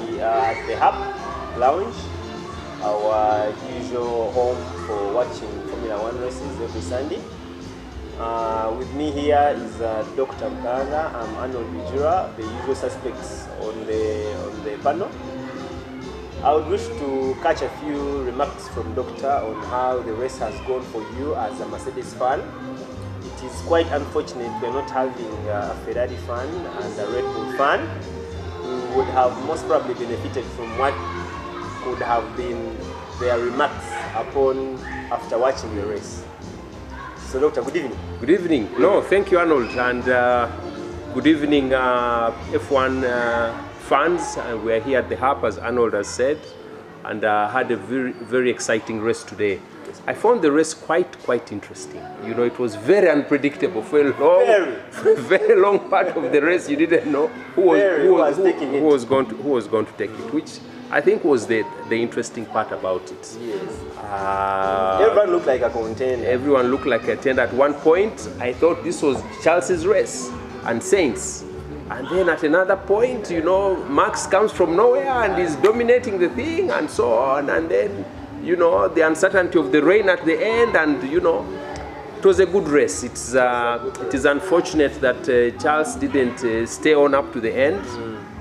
We are at the Hub Lounge, our usual home for watching Formula One races every Sunday. With me here is Dr. Mganga. I'm Arnold Bijura, the usual suspects on the panel. I would wish to catch a few remarks from Doctor on how the race has gone for you as a Mercedes fan. It is quite unfortunate we're not having a Ferrari fan and a Red Bull fan who would have most probably benefited from what could have been their remarks upon after watching the race. So Doctor, good evening. Good evening. No, thank you, Arnold, and good evening, F1 fans. We're here at the Hub, as Arnold has said, and had a very exciting race today. I found the race quite interesting. You know, it was very unpredictable for a very long part of the race. You didn't know who was going to take it, which I think was the interesting part about it. Yes. Everyone looked like a contender. Everyone looked like a contender. At one point, I thought this was Charles's race and Sainz. And then at another point, you know, Max comes from nowhere and is dominating the thing and so on. And then, you know, the uncertainty of the rain at the end, and, you know, it was a good race. It is unfortunate that Charles didn't stay on up to the end.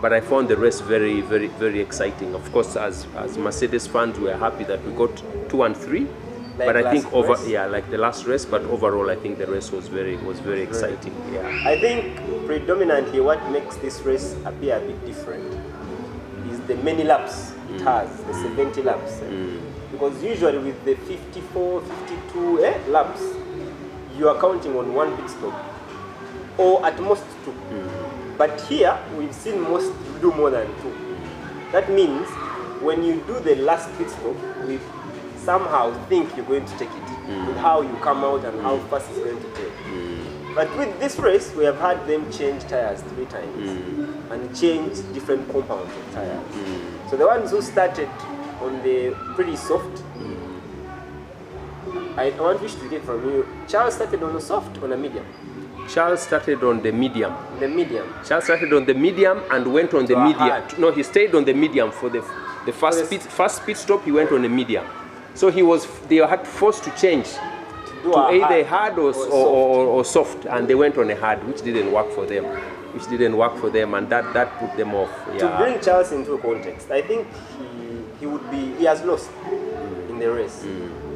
But I found the race very exciting. Of course, as Mercedes fans, we are happy that we got 2 and 3. Like but I think like the last race. But overall, I think the race was very exciting. Yeah. I think predominantly what makes this race appear a bit different is the many laps it has, the 70 laps. Because usually with the 54, 52 laps, you are counting on one pit stop, or at most 2. But here, we've seen most do more than 2. That means when you do the last pit stop, we somehow think you're going to take it, with how you come out and how fast it's going to take. But with this race, we have had them change tires 3 times and change different compounds of tires. So the ones who started on the pretty soft, I want to get from you, Charles started on a soft or a medium? Charles started on the medium. The medium. Charles started on the medium and went on the medium. No, he stayed on the medium for the first pit stop. He went on the medium. So they had forced to change to either hard or soft, and they went on a hard, which didn't work for them. And that put them off. Yeah. To bring Charles into context, I think he has lost in the race.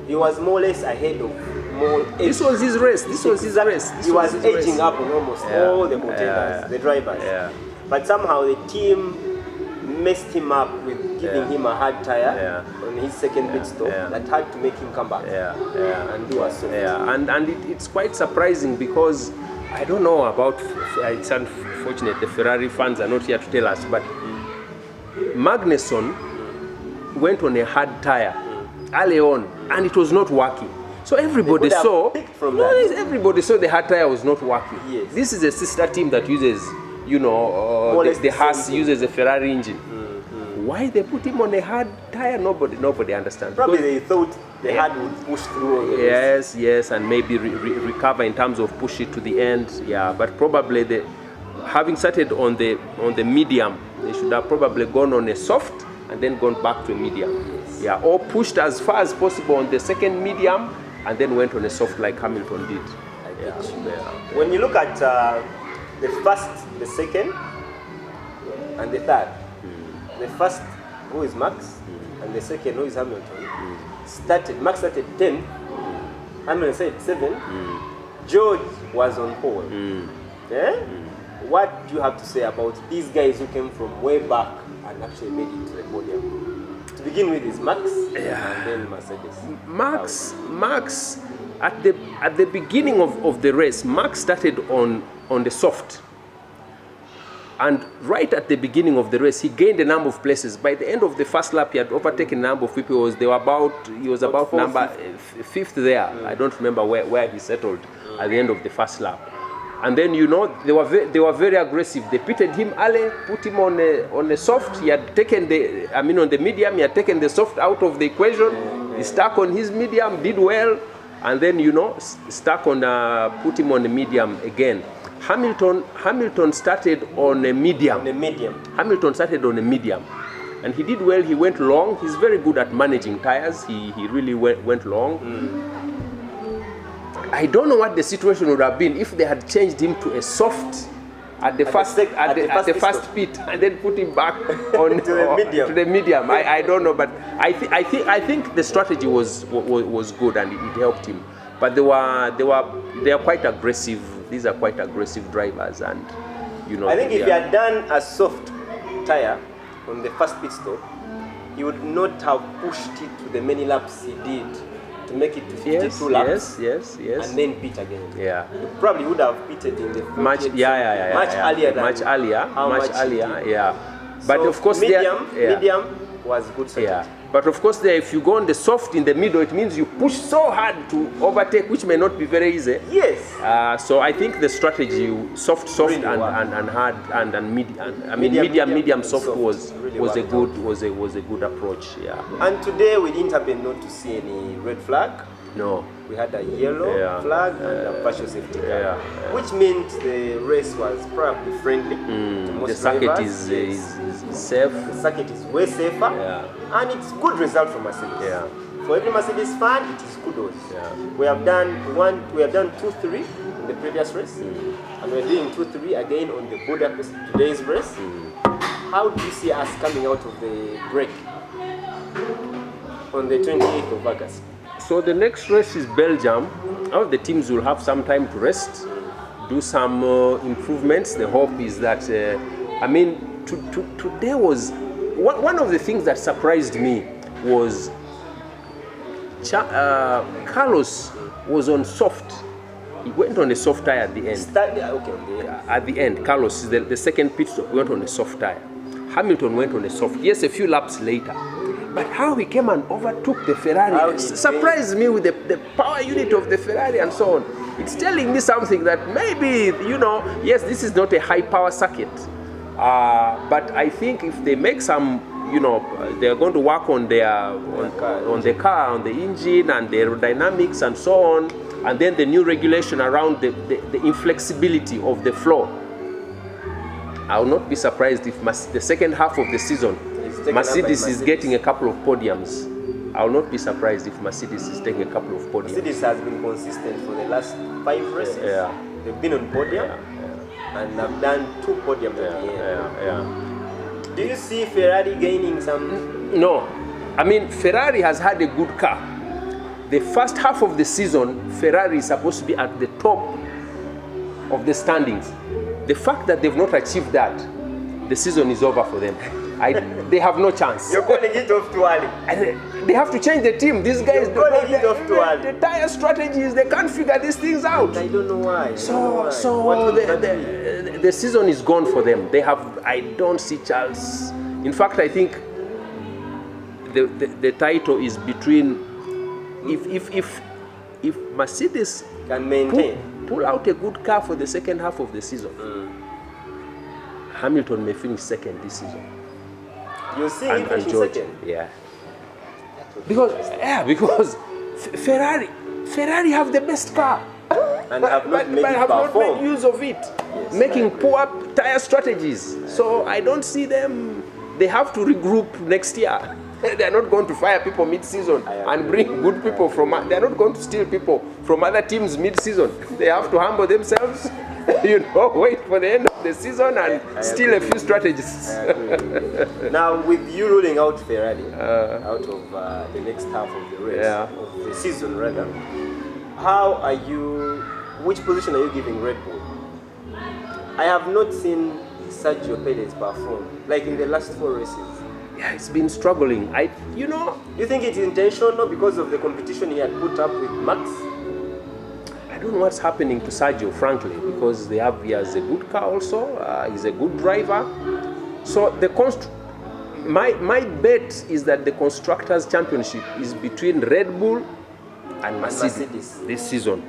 He was more or less ahead of more. This was his race. He was edging up on almost all the contenders, the drivers. Yeah. But somehow the team messed him up with giving him a hard tire on his second pit stop that had to make him come back and do a soft. And it's quite surprising because I don't know about, it's unfortunate the Ferrari fans are not here to tell us, but Magnussen went on a hard tire early on and it was not working. So everybody saw the hard tire was not working. Yes. This is a sister team that uses, you know, the Haas uses a Ferrari engine. Why they put him on a hard tire? Nobody understands. Probably they thought the hard would push through. Yes, and maybe recover in terms of push it to the end. Yeah, but probably having started on the medium, they should have probably gone on a soft and then gone back to a medium. Yes. Yeah, or pushed as far as possible on the second medium and then went on a soft like Hamilton did. When you look at the first, the second, and the third, the first, who is Max, and the second, who is Hamilton, Max started 10, Hamilton said 7, George was on pole. What do you have to say about these guys who came from way back and actually made it to the podium? To begin with is Max, and then Mercedes. Max, at the beginning of the race, Max started on the soft. And right at the beginning of the race, he gained a number of places. By the end of the first lap, he had overtaken a number of people. He was about number 5th there. I don't remember where he settled at the end of the first lap. And then, you know, they were very aggressive. They pitted him early, put him on a soft. He had taken on the medium, he had taken the soft out of the equation. He stuck on his medium, did well, and then, you know, stuck on, put him on the medium again. Hamilton started on a medium. Hamilton started on a medium, and he did well. He went long. He's very good at managing tires. He really went long. I don't know what the situation would have been if they had changed him to a soft at the first pit and then put him back on to the medium. I don't know, but I think the strategy was good and it helped him. But they are quite aggressive. These are quite aggressive drivers, and I think if he had done a soft tire on the first pit stop, he would not have pushed it to the many laps he did to make it to 52 laps. Yes. And then pit again. Yeah. He probably would have pitted in the much earlier. Yeah. But so of course, medium was good strategy. Yeah. But of course, if you go on the soft in the middle, it means you push so hard to overtake, which may not be very easy. Yes. So I think the strategy, soft, really and hard and medium, soft was a good approach. Yeah. And today we didn't happen not to see any red flag. No. We had a yellow flag and a partial safety car, which meant the race was probably friendly to most the circuit drivers. is safe. The circuit is way safer, and it's good result for Mercedes. Yeah. For every Mercedes fan, it is kudos. Yeah. We have done 2-3 in the previous race, and we're doing 2-3 again on the Budapest today's race. How do you see us coming out of the break on the 28th of August? So the next race is Belgium. All the teams will have some time to rest, do some improvements. The hope is that, today was, one of the things that surprised me was Carlos was on soft. He went on a soft tire at the end. At the end, Carlos, the second pit stop, went on a soft tire. Hamilton went on a soft, yes, a few laps later. But how he came and overtook the Ferrari surprised me with the power unit of the Ferrari and so on. It's telling me something that maybe, yes, this is not a high power circuit. But I think if they make some, they're going to work on the car, on the engine and the aerodynamics and so on. And then the new regulation around the inflexibility of the floor. I will not be surprised if the second half of the season, Mercedes is getting a couple of podiums. I will not be surprised if Mercedes is taking a couple of podiums. Mercedes has been consistent for the last 5 races. They've been on podium and have done 2 podiums at the end. Do you see Ferrari gaining some? No. Ferrari has had a good car. The first half of the season, Ferrari is supposed to be at the top of the standings. The fact that they've not achieved that, the season is over for them. They have no chance. You're calling it off too early. They have to change the team. These guys, the tire strategies, they can't figure these things out. I don't know why. So the season is gone for them. I don't see Charles. In fact, I think the title is between, if Mercedes can maintain, pull out a good car for the second half of the season, Hamilton may finish second this season. You see him finishing second? Yeah. Because Ferrari have the best car. And have not not made use of it. Yes, making poor tire strategies. So I don't see them. They have to regroup next year. They're not going to fire people mid-season and bring good people from. They're not going to steal people from other teams mid-season. They have to humble themselves, wait for the end of the season and steal a few strategies. Now, with you ruling out Ferrari out of the next half of the race, of the season rather, which position are you giving Red Bull? I have not seen Sergio Perez perform like in the last 4 races. Yeah, he's been struggling. Do you think it's intentional because of the competition he had put up with Max? I don't know what's happening to Sergio, frankly, because he has a good car also. He's a good driver. So my bet is that the Constructors' Championship is between Red Bull and Mercedes this season.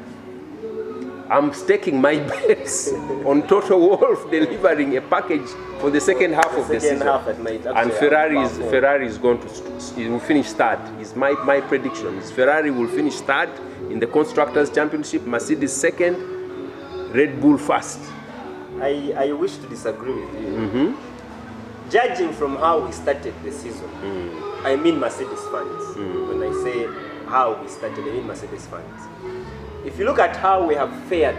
I'm staking my bets on Toto Wolff delivering a package for the second half of the season. And Ferrari is going to will finish third. Is my prediction. Is Ferrari will finish third in the Constructors' Championship, Mercedes second, Red Bull first. I wish to disagree with you. Judging from how we started the season, I mean Mercedes fans. When I say how we started, I mean Mercedes fans. If you look at how we have fared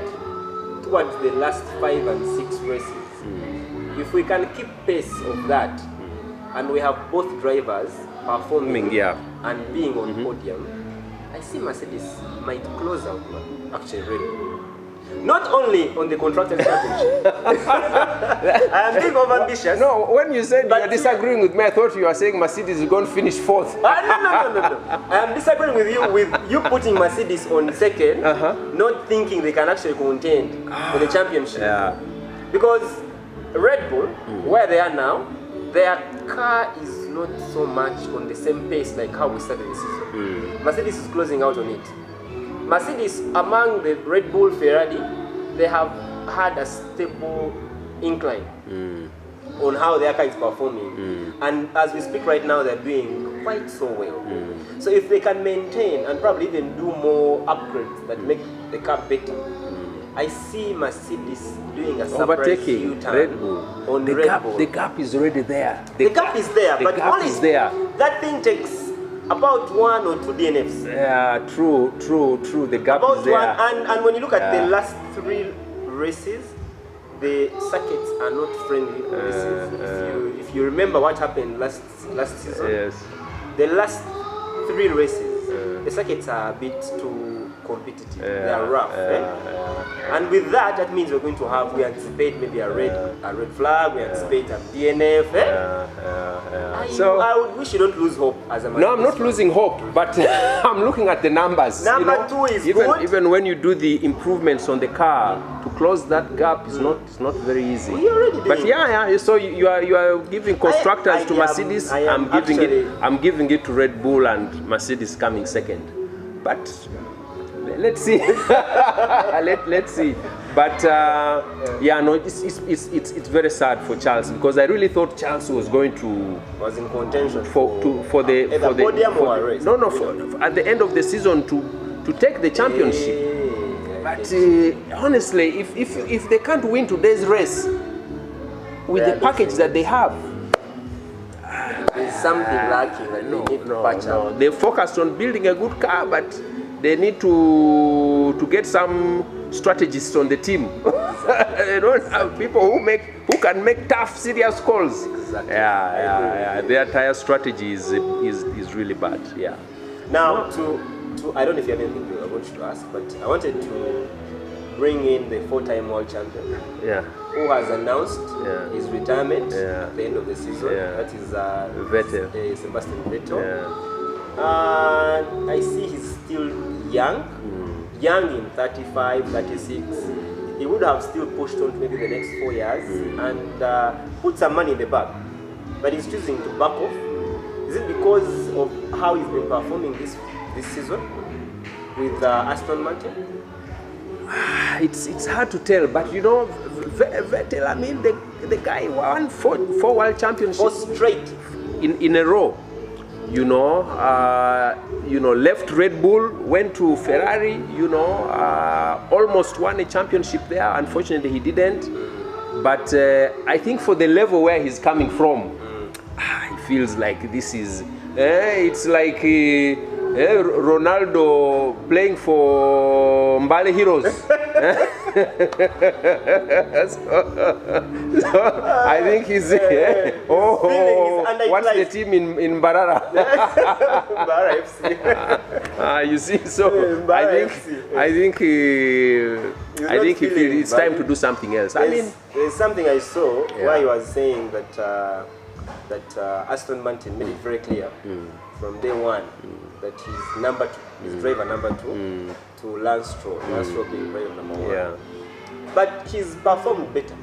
towards the last 5 and 6 races, if we can keep pace of that, and we have both drivers performing and being on podium, I see Mercedes might close out actually Red Bull. Not only on the constructors championship. I am being overambitious. No, when you said you are disagreeing with me, I thought you were saying Mercedes is going to finish 4th. No. I am disagreeing with you putting Mercedes on 2nd, not thinking they can actually contend for the championship. Yeah. Because Red Bull, where they are now, their car is not so much on the same pace like how we started the season. Mercedes is closing out on it. Mercedes, among the Red Bull, Ferrari, they have had a stable incline on how their car is performing. And as we speak right now, they're doing quite so well. So if they can maintain and probably even do more upgrades that make the car better, I see Mercedes doing a surprise U-turn Red Bull. On Red Bull. The gap is already there. The gap is there, the but gap only is there. That thing takes about 1 or 2 DNFs. Yeah, true. The gap About is there. And when you look at the last 3 races, the circuits are not friendly races. If you remember what happened last season, the last 3 races, the circuits are a bit too competitive. They are rough. And with that, that means we're going to have, we anticipate maybe a red flag, we anticipate a DNF. So we shouldn't lose hope as a man. No, I'm not losing hope, but I'm looking at the numbers. Number 2 is good. Even when you do the improvements on the car, to close that gap is not very easy. We already did. But so you are giving constructors to Mercedes. I'm giving it to Red Bull, and Mercedes coming 2nd. But let's see. Let's see. But it's very sad for Charles, because I really thought Charles was going to in contention for the podium or a race. At the end of the season to take the championship. But honestly, if they can't win today's race with the package that they have, there's something lacking that they need to patch up. They focused on building a good car, but they need to get some strategists on the team. They don't have people who can make tough, serious calls. Exactly. Their tire strategy is really bad. Yeah. Now I don't know if you have anything I want you to ask, but I wanted to bring in the 4-time world champion. Who has announced his retirement at the end of the season. That is Sebastian Vettel. I see he's still young in 35, 36. He would have still pushed on to maybe the next 4 years and put some money in the bag. But he's choosing to back off. Is it because of how he's been performing this season with Aston Martin? It's hard to tell, but Vettel, I mean, the guy won 4 world championships 4 straight in a row. Left Red Bull, went to Ferrari, almost won a championship there. Unfortunately, he didn't. But I think for the level where he's coming from, he feels like this is, it's like Ronaldo playing for Mbale Heroes. so I think he's what's the team in Mbarara? Mbarara FC. You see, so I think he feels it's time to do something else. There's something I saw where he was saying that Aston Martin made it very clear from day one that he's number 2, his driver number 2 to Lance Stroll. Lance Stroll being driver number 1. But he's performed better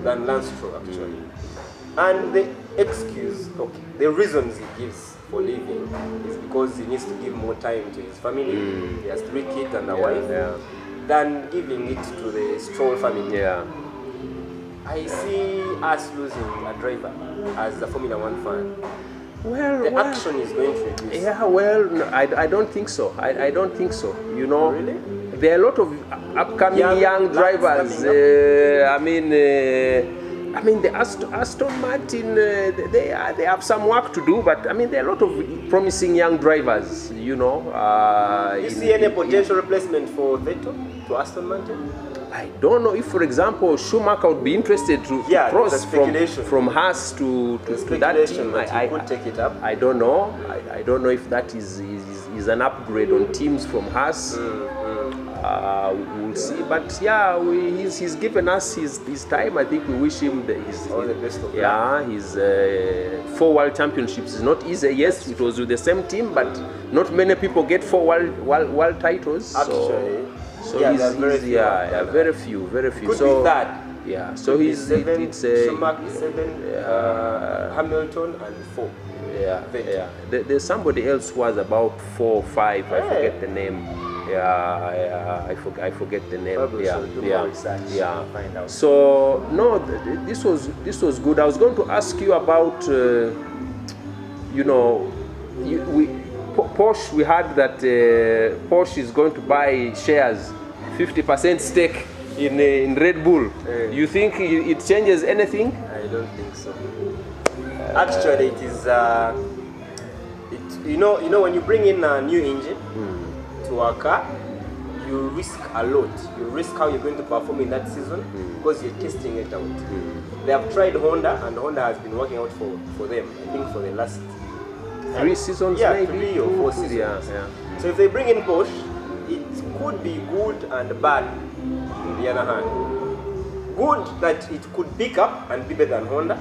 than Lance Stroll actually. And the excuse, the reasons he gives for leaving is because he needs to give more time to his family. He has 3 kids and a wife, than giving it to the Stroll family. I see us losing a driver as a Formula 1 fan. The action is going to reduce. No, I don't think so. I don't think so. Really? there are a lot of upcoming young drivers. I mean, the Aston Martin, they have some work to do, but I mean, there are a lot of promising young drivers, you know. Do you see any potential replacement for Vettel to Aston Martin? I don't know if, for example, Schumacher would be interested to cross from Haas to that team. I could take it up. I don't know. I don't know if that is an upgrade on teams from Haas. We'll see. But yeah, he's given us his time. I think we wish him all the best of luck. Yeah, his 4 world championships is not easy. Yes, it was with the same team, but not many people get 4 world titles. Actually. So yeah, very few. Could be that. Yeah, so he's 7, Schumacher 7, Hamilton and 4. Yeah. There's somebody else who was about 4 or 5. I forget the name. I forget the name. Probably find out. So no, this was good. I was going to ask you about you know, Porsche. We heard that Porsche is going to buy shares, 50% stake in Red Bull. You think it changes anything? I don't think so. Actually, it is. You know, when you bring in a new engine to a car, you risk a lot. You risk how you're going to perform in that season because you're testing it out. They have tried Honda, and Honda has been working out for them. I think for the last 3 seasons, maybe 3 or 4 seasons. Yeah. So if they bring in Porsche, it could be good and bad. On the other hand, good that it could pick up and be better than Honda.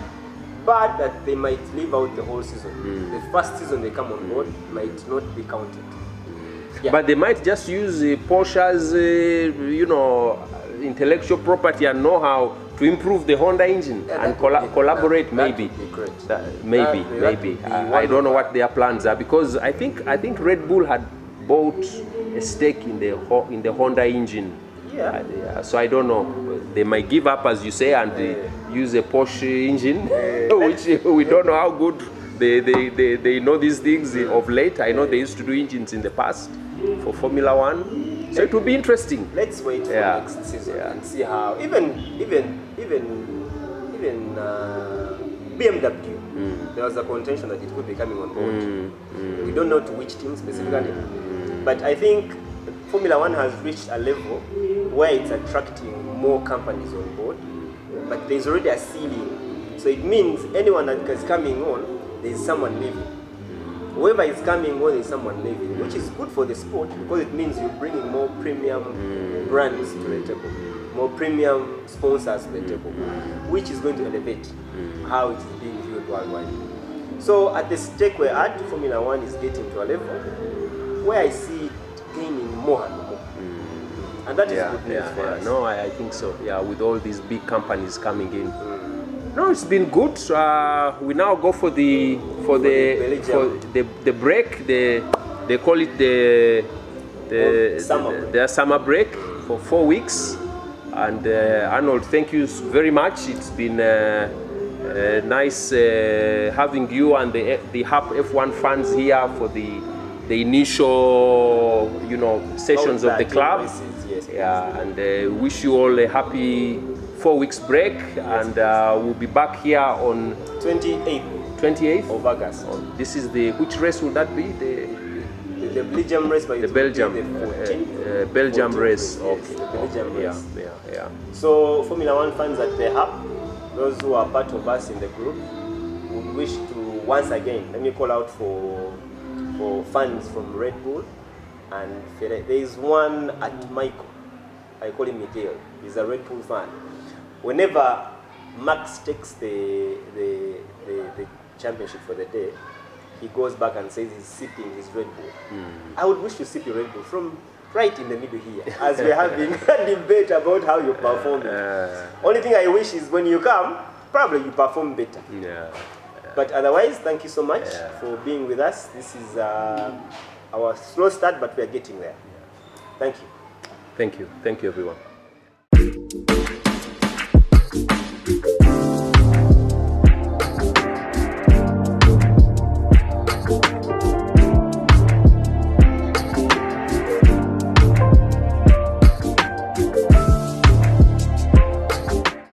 Bad that they might leave out the whole season. The first season they come on board might not be counted. Yeah. But they might just use Porsche's, you know, intellectual property and know-how to improve the Honda engine and collaborate. Maybe. Maybe. I don't know what their plans are, because I think Red Bull had bought a stake in the Honda engine. Yeah. So I don't know. They might give up, as you say, and use a Porsche engine, which we don't know how good they know these things of late. I know they used to do engines in the past for Formula One, so it will be interesting. Let's wait for next season and see how even BMW. There was a contention that it could be coming on board. We don't know to which team specifically, but I think Formula One has reached a level where it's attracting more companies on board, but there's already a ceiling. So it means anyone that is coming on, there's someone leaving. Whoever is coming on, there's someone leaving, which is good for the sport because it means you're bringing more premium brands to the table, more premium sponsors to the table, which is going to elevate how it is being viewed worldwide. So at the stake we're at, Formula One is getting to a level where I see it gaining more and more. And that is good news for us. No, I think so. Yeah, with all these big companies coming in. No, it's been good. We now go for the break. They call it the summer break for 4 weeks. And Arnold, thank you very much. It's been nice having you and the HAP F1 fans here for the initial, you know, sessions of the club. And wish you all a happy 4 weeks break, and we'll be back here on 28th of August. This is which race will that be? The Belgium race, but the Belgium Belgium 14th race. Okay. The Belgium race. Yeah. So Formula One fans at the HAP, those who are part of us in the group, would wish to once again, let me call out for fans from Red Bull and Ferrari. There is one at Michael. I call him Miguel. He's a Red Bull fan. Whenever Max takes the championship for the day, he goes back and says he's sipping his Red Bull. I would wish to sip your Red Bull from right in the middle here, as we're having a debate about how you perform. Only thing I wish is when you come, probably you perform better. But otherwise, thank you so much for being with us. This is our slow start, but we are getting there. Thank you. Thank you, everyone.